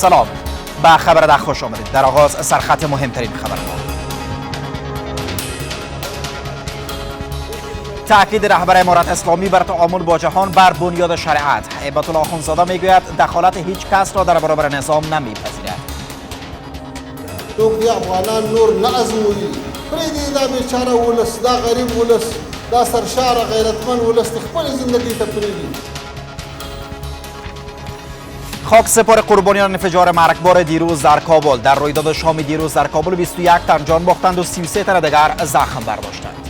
سلام، به خبر ده خوش آمدید. در آغاز سرخط مهمترین خبرها. تأکید رهبر امارت اسلامی بر تعامل با جهان بر بنیاد شریعت. هیبت الله اخوندزاده میگوید دخالت هیچ کس را در برابر نظام نمیپذیرد. توقی افغانان نور نه ازمویی پریدی دا بیچاره ولس، دا غریب ولس، دا سرشار غیرتمند ولس خپل زندگی ته پریدی. خاک سپار قربانیان انفجار مرگبار دیروز در کابل. در رویداد شام دیروز در کابل 21 تن جان باختند و 33 تن دیگر زخم برداشتند.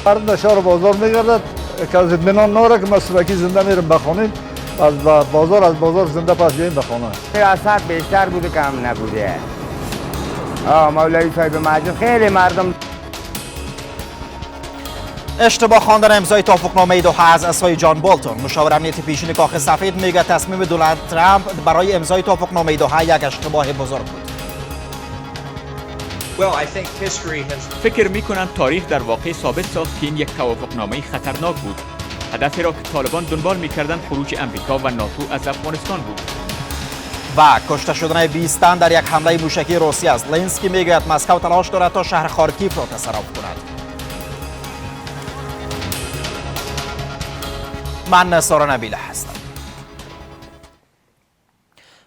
مردم شهر بازار میگردد که از اطمینان ناره که مسلکی زنده میرم بخونیم، از بازار زنده پس بیاییم بخونه. سیاست بیشتر بوده کم نبوده. مولوی صاحب مجید خیلی مردم اشتباه خواندن امضای توافقنامه دوحه از اسای جان بولتون. مشاور امنیتی پیشین کاخ سفید میگه تصمیم دونالد ترامپ برای امضای توافقنامه دوحه یک اشتباه بزرگ بود. فکر میکنند تاریخ در واقع ثابت ساخت که این یک توافقنامه خطرناک بود. هدفی را که طالبان دنبال میکردند خروج امریکا و ناتو از افغانستان بود. و کشته شدن 20 تن در یک حمله موشکی روسیه است. لنسکی میگوید مسکو تلاش دارد تا شهر خارکیف را تصرف کند. من سارا نبیله هستم.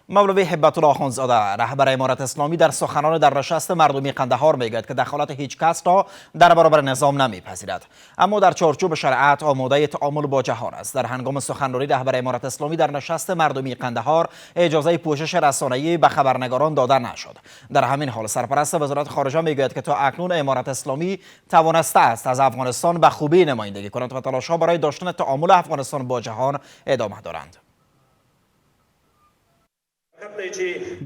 مولوی هیبت الله اخوندزاده رهبر امارت اسلامی در سخنان در نشست مردمی قندهار میگوید که دخالت هیچ کس را در برابر نظام نمیپذیرد، اما در چارچوب شریعت آماده تعامل با جهان است. در هنگام سخنرانی رهبر امارت اسلامی در نشست مردمی قندهار اجازه پوشش رسانه‌ای به خبرنگاران داده نشد. در همین حال سرپرست وزارت خارجه میگوید که تا اکنون امارت اسلامی توانسته است از افغانستان به خوبی نمایندگی کند و تلاش‌ها برای داشتن تعامل افغانستان با جهان ادامه دارند.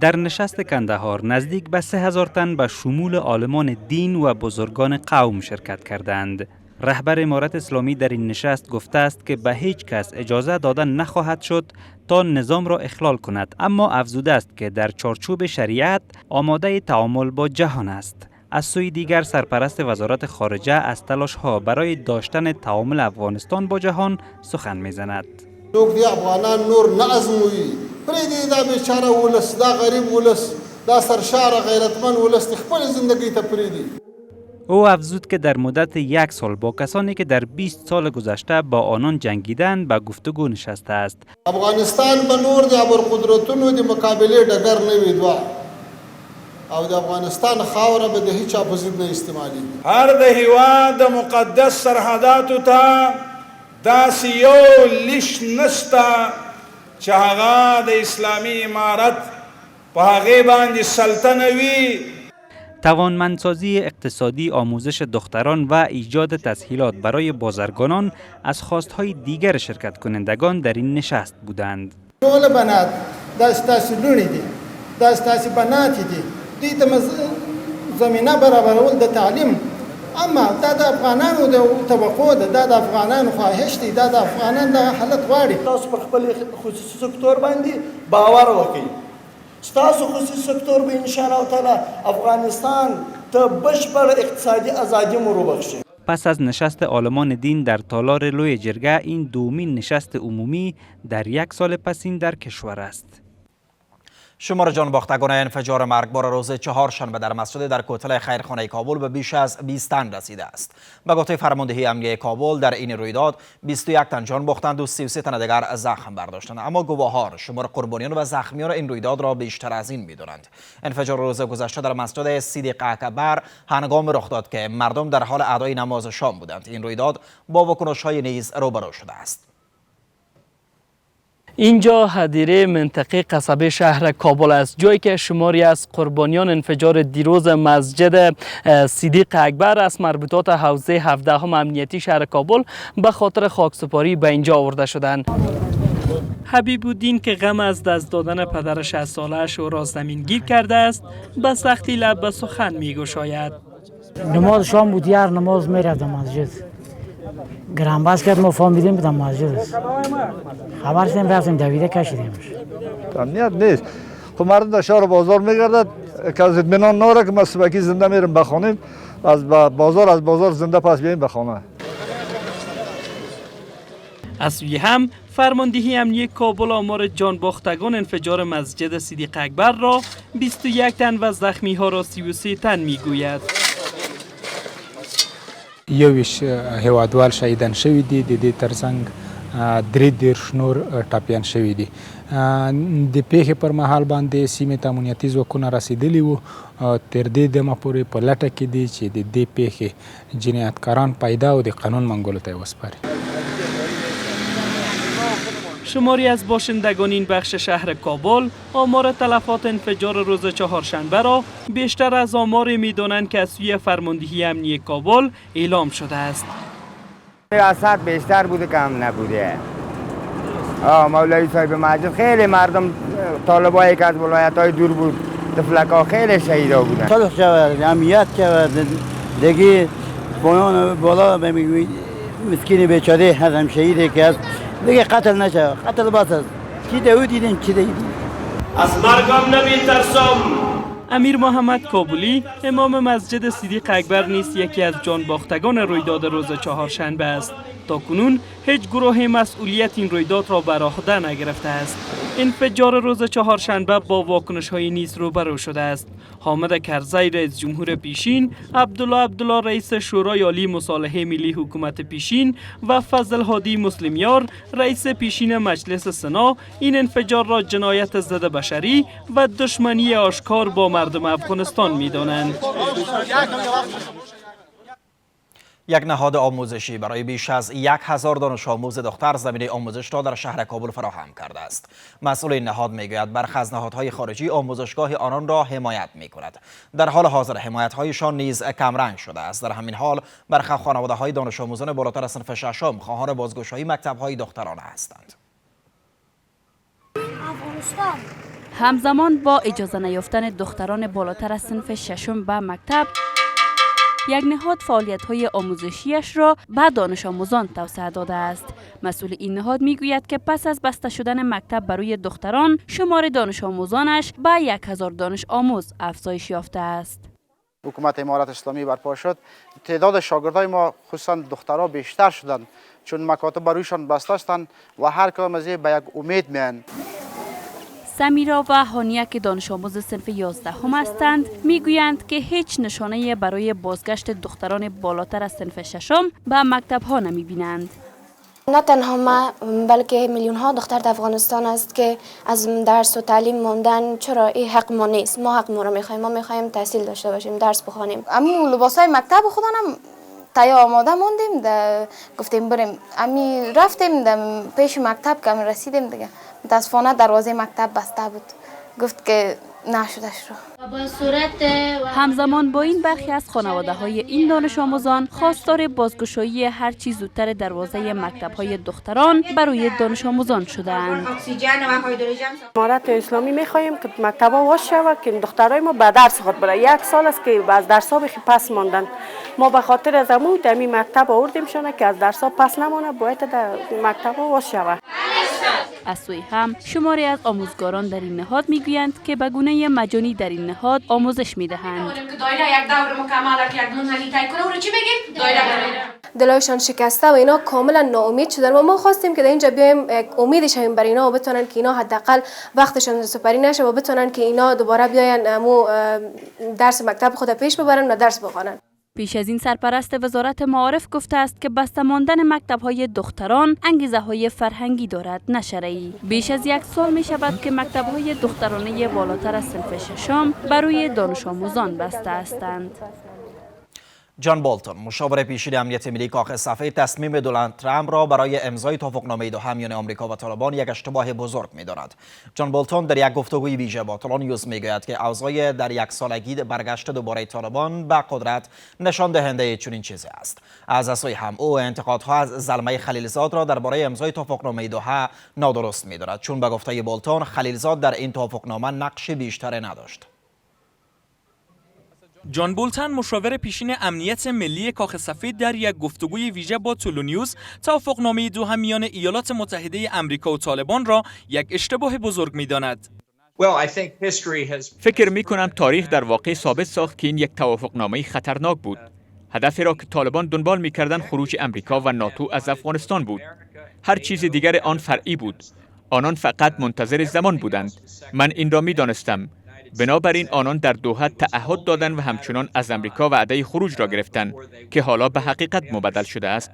در نشست کندهار نزدیک به 3000 تن به شمول عالمان دین و بزرگان قوم شرکت کردند. رهبر امارت اسلامی در این نشست گفته است که به هیچ کس اجازه داده نخواهد شد تا نظام را اخلال کند، اما افزوده است که در چارچوب شریعت آماده تعامل با جهان است. از سوی دیگر سرپرست وزارت خارجه از تلاش‌ها برای داشتن تعامل افغانستان با جهان سخن می‌زند. توقی افغانان نور نه ازمویی پریدی دا بیچاره ولس، دا غریب ولس، دا سرشار غیرتمند ولس خپل زندگی ته پریدی. او افزود که در مدت 1 سال با کسانی که در 20 سال گذشته با آنان جنگیدند به گفتگو نشسته است. افغانستان به نور د ابرقدرتونو د مقابله ډګر نه وي دوه او د افغانستان خاوره به د هیچ په ضد نه استعمالي. هر د هیواد د مقدس سرحداتو ته داسې یو لیش نشته چې هغه د اسلامي امارت په هغې باندې سلطنه وي. توانمندسازی اقتصادی، آموزش دختران و ایجاد تسهیلات برای بازرگانان از خواستهای دیگر شرکت کنندگان در این نشست بودند. ټول بنات دا ستاسو لوڼې دي، دا ستاسو بناتې دي، دوی ته زمینه برابرول د تعلیم، اما دا د افغانانو د طبقو ده، دا د افغانانو خواهش دی، دا د افغانانو د حالت غواړي. تاسو پر خپل خصوصي سکتور باندې باور وکړئ. ستاسو خصوصي سکتور به ان شاء الله تعالی افغانستان ته بشپړ اقتصادي ازادي مو بخشي. پس از نشست عالمان دین در تالار لوی جرگه، این دومین نشست عمومی در 1 سال پسین در کشور است. شمار جانباختگان انفجار مرگبار روز چهارشنبه در مسجد در کوتل خیرخانه کابل به بیش از 20 تن رسیده است. به گفته فرماندهی امنیه کابل در این رویداد 21 تن جان باختند و 33 تن دیگر زخم برداشتند، اما گواهان شمار قربانیان و زخمیان این رویداد را بیشتر از این می‌دانند. انفجار روز گذشته در مسجد صدیق اکبر هنگام رخ داد که مردم در حال ادای نماز شام بودند. این رویداد با واکنش‌های نیز روبرو شده است. اینجا هدیره منطقه قصبه شهر کابل است، جایی که شماری از قربانیان انفجار دیروز مسجد صدیق اکبر از مربوطات حوزه 17 امنیتی شهر کابل به خاطر خاکسپاری به اینجا آورده شدند. حبیب الدین که غم از دست دادن پدر 60 سالش او را زمین گیر کرده است، به سختی لب به سخن می‌گشاید. نماز شام بود، یار نماز می‌رفت مسجد. گرانباز کرد ما فهمیدیم بدم مسجد است. خبر شدیم رفتیم دویده کشیدیمش. امنیت نیست. خب مردم در شهر بازار میگردد که از اطمینان ناره که مسلکی زنده میرم بخونیم، از بازار زنده پس بیاییم بخونه. از سوی هم فرماندهی امنیتی کابل آمار جانباختگان انفجار مسجد صدیق اکبر را 21 تن و زخمی ها را 33 تن میگوید. یویش هیوادوال شهیدان شوی دی، د دې ترڅنګ 3 نور ټپیان شوي دي. د پیښې پر مهال باندې سیمې ته امنیتي ځواکونه رسېدلي وو. تر دې دمه پورې په لټه کې دي چې د دې پیښې جنایتکاران پیدا او د قانون منګولو ته وسپاري. شماری از باشندگان این بخش شهر کابل آمار تلفات انفجار روز چهارشنبه را بیشتر از آمار می‌دانند که از سوی فرماندهی امنیتی کابل اعلام شده است. اثر بیشتر بوده کم نبوده. مولوی صاحب مسجد خیلی مردم طالبایی که از ولایت‌های دور بود تفلک‌ها خیلی شهیدا بودن. صلح شود، امنیت شود، دیگه پایان بالا بمیگوی مسکین بیچاره هستم شهیدی که است دیگه قتل نشه. قتل بس است. چی دیدین چی دیدین؟ از مرگم نمی‌ترسم. امیر محمد کابلی امام مسجد صدیق اکبر نیز یکی از جانباختگان رویداد روز چهارشنبه است. تاکنون هیچ گروه مسئولیت این رویداد را بر عهده نگرفته است. انفجار روز چهارشنبه با واکنش‌های نیز روبرو شده است. حامد کرزی رئیس جمهور پیشین، عبدالله رئیس شورای عالی مصالحه ملی حکومت پیشین و فضل هادی مسلمیار رئیس پیشین مجلس سنا این انفجار را جنایت ضد بشری و دشمنی آشکار با مردم افغانستان می‌دانند. یک نهاد آموزشی برای بیش از 1000 دانش آموز دختر زمینه آموزش را در شهر کابل فراهم کرده است. مسئول این نهاد میگوید برخی از نهادهای خارجی آموزشگاه آنان را حمایت می‌کند. در حال حاضر حمایت‌هایشان نیز کمرنگ شده است. در همین حال برخی خانواده‌های دانش آموزان بالاتر از صنف ششم خواهان بازگشایی مکتب‌های دخترانه هستند. همزمان با اجازه نیافتن دختران بالاتر از صنف ششم به مکتب، یک نهاد فعالیت‌های آموزشیش را به دانش آموزان توسعه داده است. مسئول این نهاد میگوید که پس از بسته شدن مکتب برای دختران، شمار دانش آموزانش به 1000 دانش آموز افزایش یافته است. حکومت امارت اسلامی برپا شد، تعداد شاگردای ما خصوصا دخترها بیشتر شدند چون مکاتب برایشان بسته هستند و هر کدام از به یک امید میان. سمیرا و هانیه که دانش آموز صنف 11 هم هستند میگویند که هیچ نشانه برای بازگشت دختران بالاتر از صنف ششم به مکتب ها نمی بینند. نه تنها ما بلکه میلیون ها دختر در افغانستان است که از درس و تعلیم ماندن. چرا این حق ما نیست؟ ما حق ما رو میخوایم. ما میخوایم تحصیل داشته باشیم، درس بخوانیم. اما لباسای مکتب خودمون تایا آماده موندیم، گفتیم بریم. امی رفتیم پیش مکتب که رسیدیم دیگه متاسفانه دروازه مکتب بسته بود. گفت که نشدش رو. همزمان با این برخی از خانواده های این دانش آموزان خواستار بازگشایی هر چیز زودتر دروازه مکتب های دختران برای دانش آموزان شدند. امارت اسلامی میخواهیم که مکتب ها واش شود که دخترای ما به درس خود بره. 1 سال است که از درس ها بخی پس ماندن. ما به خاطر از همین مکتب آوردیم شونه که از درس ها پس نمونه، باید در مکتب ها واش شود. از سوی هم شماری از آموزگاران در این نهاد میگویند که به گونه مجانی در این نهاد آموزش میدهند. دلایشان شکسته و اینا کاملا ناامید شدن و ما خواستیم که در اینجا بیایم امیدش هم بر اینا و بتونن که اینا حداقل وقتشون سپری نشه و بتونن که اینا دوباره بیاین درس مکتب خود پیش ببرن و درس بخوانن. پیش از این سرپرست وزارت معارف گفته است که بسته ماندن مکتب‌های دختران انگیزه‌های فرهنگی دارد نه شرعی. بیش از 1 سال می شود که مکتب‌های دخترانه بالاتر از صنف ششم برای دانش آموزان بسته هستند. جان بولتون مشاور پیشین امنیت ملی کاخ سفید تصمیم دونالد ترامپ را برای امضای توافقنامه دوحه میان آمریکا و طالبان یک اشتباه بزرگ می‌داند. جان بولتون در یک گفتگوی ویژه با تلان نیوز میگوید که اوضاع در 1 سالگی برگشت دوباره طالبان به قدرت نشان دهنده چنین چیزی است. از سوی هم او انتقادها از زلمه خلیلزاد را درباره امضای توافقنامه دوحه نادرست می‌داند، چون به گفته بولتون خلیلزاد در این توافقنامه نقش بیشتری نداشت. جان بولتون مشاور پیشین امنیت ملی کاخ سفید در یک گفتگوی ویژه با تلونیوز توافقنامه دوحه میان ایالات متحده آمریکا و طالبان را یک اشتباه بزرگ می‌داند. فکر می‌کنم تاریخ در واقع ثابت ساخت که این یک توافقنامه خطرناک بود. هدفی را که طالبان دنبال می‌کردند خروج آمریکا و ناتو از افغانستان بود. هر چیز دیگر آن فرعی بود. آنان فقط منتظر زمان بودند. من این را می دانستم. بنابراین آنان در دوحه تعهد دادند و همچنان از امریکا وعده خروج را گرفتند که حالا به حقیقت مبدل شده است.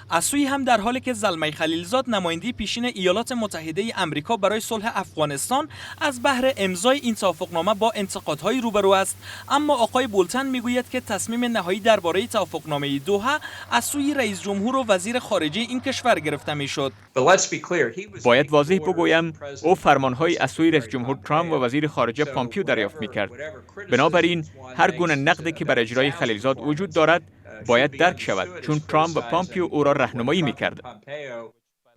از سوی هم در حالی که زلمه خلیلزاد نماینده پیشین ایالات متحده آمریکا برای صلح افغانستان از بهر امضای این توافقنامه با انتقادهای روبرو است، اما آقای بولتن میگوید که تصمیم نهایی درباره توافقنامه دوحه از سوی رئیس جمهور و وزیر خارجه این کشور گرفته میشد. باید واضح بگویم او فرمانهای از سوی رئیس جمهور ترامپ و وزیر خارجه پامپیو دریافت میکرد. بنابراین هر گونه نقدی که بر اجرای خلیلزاد وجود دارد باید درک شود، چون ترامپ و پامپیو او را راهنمایی میکرد.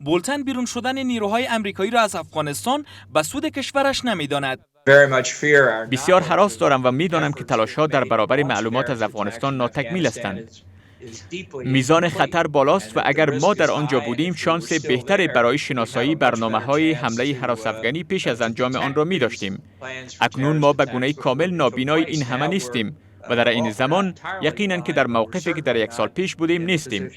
بولتن بیرون شدن نیروهای آمریکایی را از افغانستان به سود کشورش نمیداند. بسیار هراس دارم و میدانم که تلاش‌ها در برابر معلومات از افغانستان ناتکمیل هستند. میزان خطر بالاست و اگر ما در آنجا بودیم شانس بهتری برای شناسایی برنامه‌های حمله هراس افغانی پیش از انجام آن را می داشتیم. اکنون ما به گونه کامل نابینای این همه نیستیم و در این زمان یقیناً که در موقفی که در یک سال پیش بودیم نیستیم.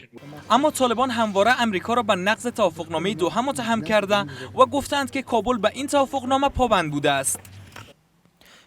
اما طالبان همواره امریکا را به نقض توافقنامه دوحه متهم کرده و گفتند که کابل به این توافقنامه پابند بوده است.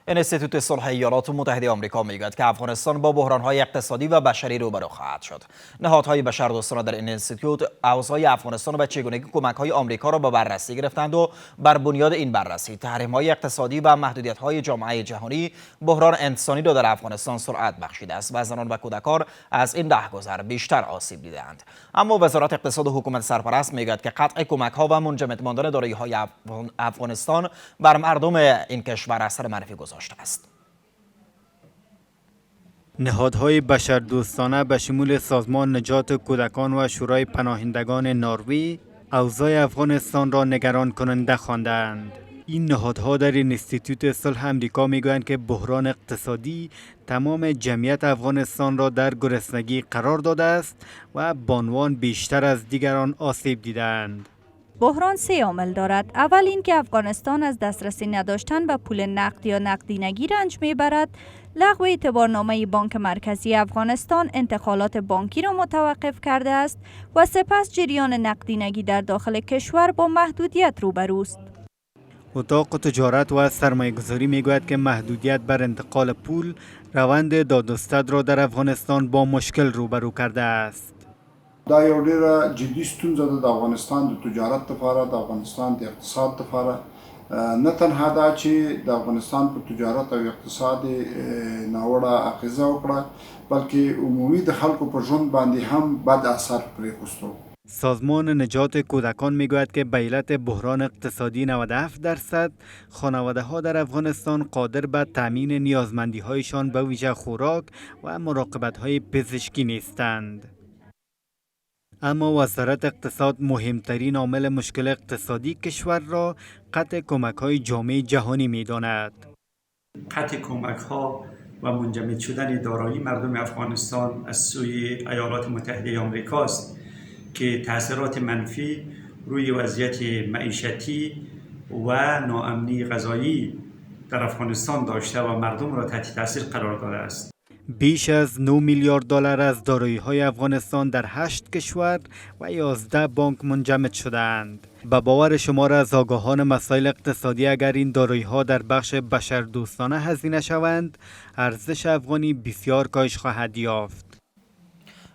انستیتوت صلح ایالات متحده آمریکا میگوید که افغانستان با بحران‌های اقتصادی و بشری روبرو خواهد شد. نهادهای بشردوستانه در این انستیتوت اوضاع افغانستان و چگونگی کمک‌های آمریکا را به بررسی گرفتند و بر بنیاد این بررسی تحریم‌های اقتصادی و محدودیت‌های جامعه جهانی بحران انسانی را در افغانستان سرعت بخشیده است و زنان و کودکان از این رهگذر بیشتر آسیب دیده‌اند. اما وزارت اقتصاد و حکومت سرپرست میگوید که قطع کمک‌ها و منجمد ماندن دارایی‌های افغانستان بر مردم این کشور اثر منفی گذاشته است. نهادهای بشردوستانه به شمول سازمان نجات کودکان و شورای پناهندگان نروژ اوضاع افغانستان را نگران کننده خواندند. این نهادها در انستیتوت صلح آمریکا میگویند که بحران اقتصادی تمام جمعیت افغانستان را در گرسنگی قرار داده است و بانوان بیشتر از دیگران آسیب دیدند. بحران 3 عامل دارد. اول این که افغانستان از دسترسی نداشتن به پول نقد یا نقدینگی رنج میبرد. لغو اعتبارنامه بانک مرکزی افغانستان انتقالات بانکی را متوقف کرده است و سپس جریان نقدینگی در داخل کشور با محدودیت روبروست. اتاق تجارت و سرمایه‌گذاری میگوید که محدودیت بر انتقال پول روند دادوستد را در افغانستان با مشکل روبرو کرده است. دا یو ډیره جدي ستونزه ده د افغانستان د تجارت لپاره، د افغانستان د اقتصاد لپاره. نه تنها دا چې د افغانستان په تجارت او اقتصاد ناوړه اغیزه وکړه، بلکې عمومي د خلکو په ژوند باندې هم بد اثر پرېښود. سازمان نجات کودکان میگوید که به علت بحران اقتصادی 97% خانواده‌ها در افغانستان قادر به تامین نیازمندی‌هایشان به ویژه خوراک و مراقبت‌های پزشکی نیستند. اما وزارت اقتصاد مهمترین عامل مشکل اقتصادی کشور را قطع کمک‌های جامعه جهانی می‌داند. قطع کمک‌ها و منجمد شدن دارایی مردم افغانستان از سوی ایالات متحده آمریکا است که تأثیرات منفی روی وضعیت معیشتی و ناامنی غذایی در افغانستان داشته و مردم را تحت تاثیر قرار داده است. بیش از 9 میلیارد دلار از دارایی‌های افغانستان در 8 کشور و 11 بانک منجمد شدند. به باور شمار از آگاهان مسائل اقتصادی اگر این دارایی‌ها در بخش بشردوستانه هزینه شوند، ارزش افغانی بسیار کاهش خواهد یافت.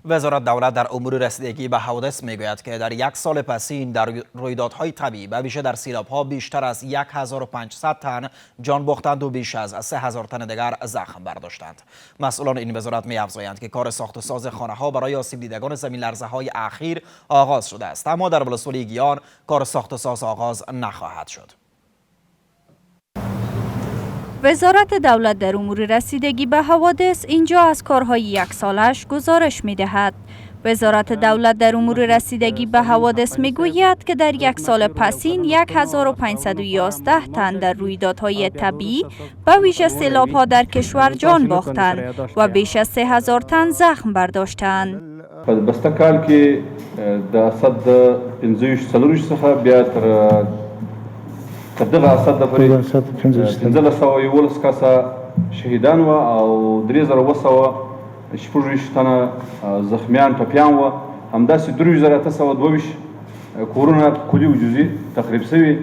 وزارت دولت در امور رسیدگی به حوادث میگوید که در یک سال پسین در رویدادهای طبیعی و ویژه در سیلاب‌ها بیشتر از 1500 تن جان باختند و بیش از 3000 تن دیگر زخم برداشتند. مسئولان این وزارت می‌افزایند که کار ساخت و ساز خانه‌ها برای آسیب دیدگان زمین لرزه‌های اخیر آغاز شده است، اما در ولسوالی گیان کار ساخت و ساز آغاز نخواهد شد. وزارت دولت در امور رسیدگی به حوادث اینجا از کارهای یک سالش گزارش می دهد. وزارت دولت در امور رسیدگی به حوادث می گوید که در یک سال پسین 1511 تن در رویدادهای طبیعی و ویژه سیلاب‌ها در کشور جان باختند و بیش از 3000 تن زخم برداشتند. په بسته کال کې د 145 څخه بیا تر دغه اسد د پرې 1511 کسه شهیدان و او 3226 تنه زخمیان ټپیان و، همداسې 3822 کورونه کلی و جزئی تخریب شوی.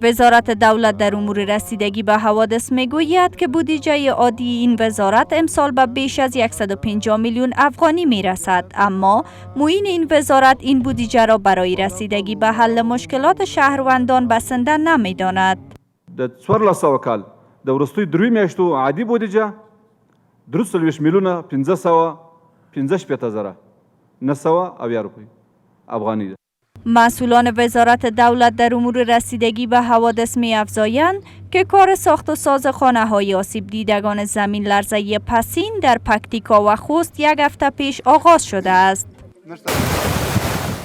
وزارت دولت در امور رسیدگی به حوادث میگوید که بودجه عادی این وزارت امسال به بیش از 150 میلیون افغانی میرسد، اما معین این وزارت این بودجه را برای رسیدگی به حل مشکلات شهروندان بسنده نمیداند. د 1400 کال د ورستوی دروي میاشتو عادي بودجه 3 میلیونه 515,000 روپی افغانی ده. مسئولان وزارت دولت در امور رسیدگی به حوادث می افزایند که کار ساخت و ساز خانه های آسیب دیدگان زمین لرزه پسین در پکتیکا و خوست یک هفته پیش آغاز شده است.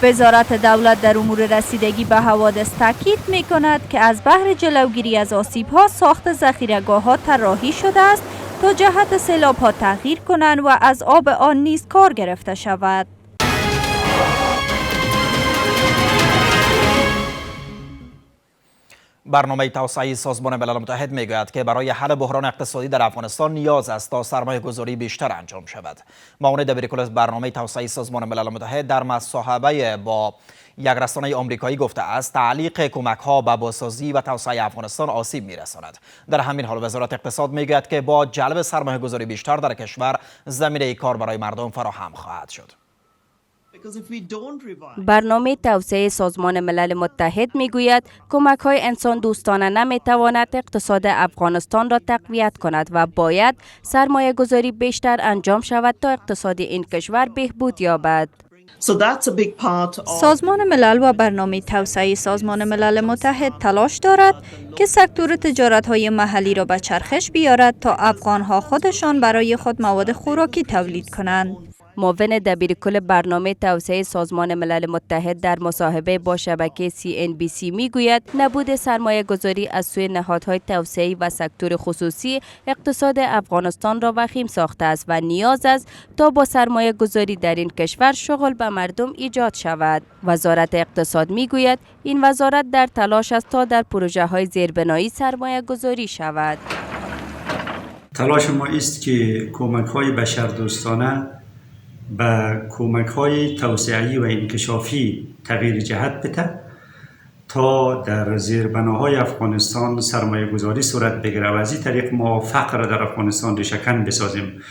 وزارت دولت در امور رسیدگی به حوادث تاکید می کند که از بهر جلوگیری از آسیب ها ساخت ذخیره‌گاه ها طراحی شده است تا جهت سیلاب ها تغییر کنند و از آب آن نیز کار گرفته شود. برنامه توسعه سازمان ملل متحد میگوید که برای حل بحران اقتصادی در افغانستان نیاز است تا سرمایه گذاری بیشتر انجام شود. معاون دبیرکل برنامه توسعه سازمان ملل متحد در مصاحبه با یک رسانه آمریکایی گفته است تعلیق کمک ها به بازسازی و توسعه افغانستان آسیب میرساند. در همین حال وزارت اقتصاد میگوید که با جلب سرمایه گذاری بیشتر در کشور زمینه کار برای مردم فراهم خواهد شد. برنامه توسعه سازمان ملل متحد میگوید کمک های انسان دوستانه نمیتواند اقتصاد افغانستان را تقویت کند و باید سرمایه گذاری بیشتر انجام شود تا اقتصاد این کشور بهبود یابد. سازمان ملل و برنامه توسعه سازمان ملل متحد تلاش دارد که سکتور تجارت های محلی را به چرخش بیارد تا افغان ها خودشان برای خود مواد خوراکی تولید کنند. معاون دبیرکل برنامه توسعه سازمان ملل متحد در مصاحبه با شبکه CNBC میگوید نبود سرمایه گذاری از سوی نهادهای توسعه‌ای و سکتور خصوصی اقتصاد افغانستان را وخیم ساخته است و نیاز است تا با سرمایه گذاری در این کشور شغل به مردم ایجاد شود. وزارت اقتصاد میگوید این وزارت در تلاش است تا در پروژه های زیربنایی سرمایه گذاری شود. تلاش ما است که کمک های بشردوستانه به کمک های توسعه‌ای و انکشافی تغییر جهت بده تا در زیربناهای افغانستان سرمایه گذاری صورت بگیره و از این طریق ما فقر را در افغانستان ریشه‌کن بسازیم.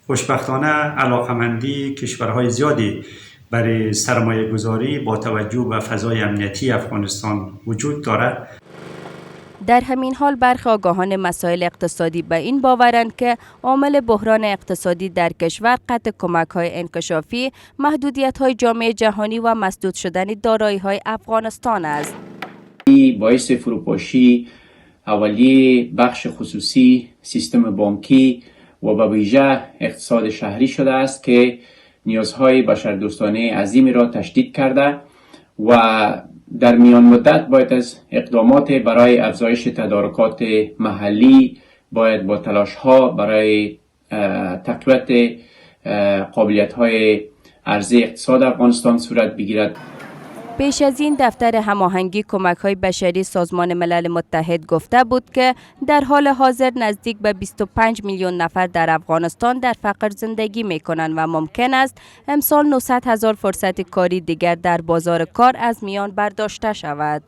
خوشبختانه علاقمندی کشورهای زیادی برای سرمایه گذاری با توجه به فضای امنیتی افغانستان وجود دارد. در همین حال برخی آگاهان مسائل اقتصادی به این باورند که عامل بحران اقتصادی در کشور قطع کمک‌های انکشافی، محدودیت‌های جامعه جهانی و مسدود شدن دارایی‌های افغانستان است. باعث فروپاشی اولیه بخش خصوصی، سیستم بانکی و به ویژه اقتصاد شهری شده است که نیازهای بشردوستانه عظیمی را تشدید کرده و در میان مدت باید از اقدامات برای افزایش تدارکات محلی باید با تلاش‌ها برای تقویت قابلیت‌های عرضه اقتصاد افغانستان صورت بگیرد. پیش از این دفتر هماهنگی کمک‌های بشری سازمان ملل متحد گفته بود که در حال حاضر نزدیک به 25 میلیون نفر در افغانستان در فقر زندگی می‌کنند و ممکن است امسال 900,000 فرصت کاری دیگر در بازار کار از میان برداشته شود.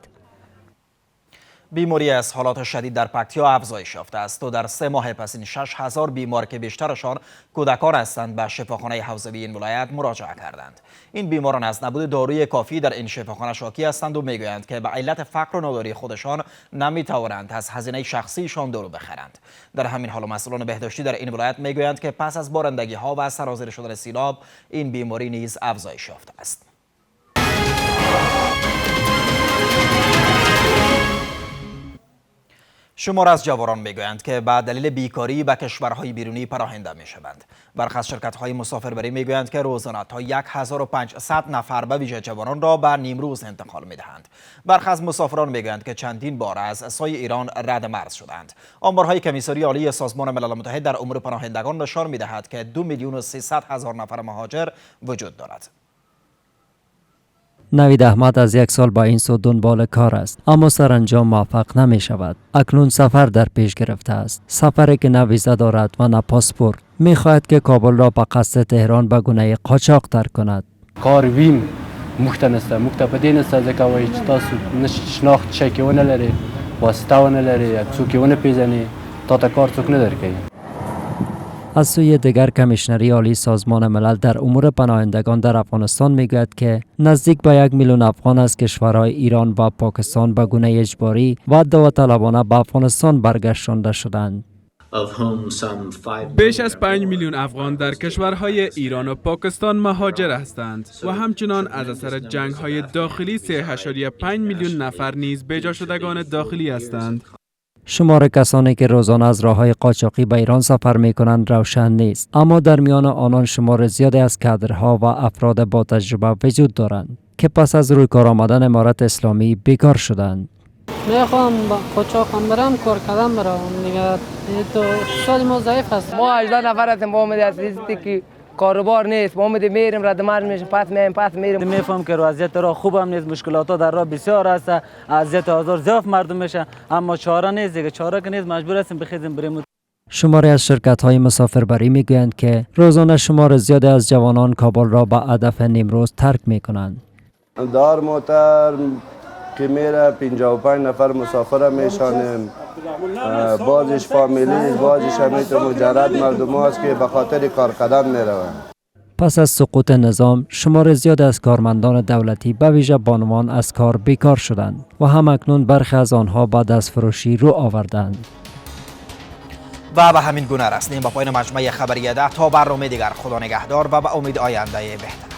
بیماری از حالات شدید در پکتیا افزایش یافته است و در 3 ماه پس این 6,000 بیمار که بیشترشان کودکان هستند به شفاخانه حوزوی این ولایت مراجعه کردند. این بیماران از نبود داروی کافی در این شفاخانه شاکی هستند و میگویند که به علت فقر و نداری خودشان نمیتوانند از هزینه شخصیشان دارو بخرند. در همین حال مسئولان بهداشتی در این ولایت میگویند که پس از بارندگی ها و سرازیر شدن سیلاب این بیماری نیز افزایش یافته است. شمار از جوانان میگویند که به دلیل بیکاری به کشورهای بیرونی پناهنده میشوند. برخی از شرکت‌های مسافربری میگویند که روزانه تا 1500 نفر به ویژه جوانان را به نیمروز انتقال میدهند. برخی از مسافران میگویند که چندین بار از سوی ایران رد مرز شدند. آمارهای کمیساری عالی سازمان ملل متحد در امور پناهندگان نشان میدهد که 2,300,000 نفر مهاجر وجود دارد. نوید احمد از 1 سال با این سو دنبال کار است، اما سرانجام موفق نمی شود. اکنون سفر در پیش گرفته است، سفری که نه ویزا دارد و نه پاسپورت. می خواهد که کابل را به قصد تهران به گونه قاچاق تر کند. کار وین مختنسته مخته په دې نسته ځکه وایي چې تاسو نه شناخت شی کې ونه لرئ واسطه ونه لرئ څوک یې ونه پېژنئ تا ته کار څوک نه درکوي. از سوی دیگر کمیشنری عالی سازمان ملل در امور پناهندگان در افغانستان میگوید که نزدیک به 1 میلیون افغان از کشورهای ایران و پاکستان به گونه اجباری و داوطلبانه به افغانستان برگشتانده شدند. بیش از 5 میلیون افغان در کشورهای ایران و پاکستان مهاجر هستند و همچنان از اثر جنگ‌های داخلی 3.5 میلیون نفر نیز بیجا شدگان داخلی هستند. شمار کسانی که روزانه از راه‌های قاچاقی به ایران سفر می‌کنند روشن نیست، اما در میان آنان شمار زیادی از کادرها و افراد با تجربه وجود دارند که پس از روی کار آمدن امارت اسلامی بیکار شدند. میخوام با قاچاقم برم کار کردم برام دیگه تو اقتصاد ما ضعیف است. ما 18 نفر هستیم با اومده از که کاروبار نیست، ما اومده میریم رد مرز میشیم پس میریم. میفهم که وضعیت راه خوب هم نیست، مشکلات در راه بسیار است، اذیت آزار زیاد مردم میشه، اما چاره نیست دیگه، چاره که نیست مجبور هستیم بخیزیم بریم. شماری از شرکت‌های مسافربری میگویند که روزانه شمار زیادی از جوانان کابل را به هدف نیمروز ترک میکنند. دار موتر که میره 55 نفر مسافر میشانیم، بازش فامیلی، بازش همیت مجرد مردم هست که به خاطر کار کردن میروند. پس از سقوط نظام شمار زیاد از کارمندان دولتی به ویژه بانوان از کار بیکار شدند و هم اکنون برخی از آنها به دستفروشی رو آوردند. و به همین گونه رسیدیم با پایان مجموعه خبری 10 تا برنامه دیگر. خدا نگهدار و به امید آینده بهتر.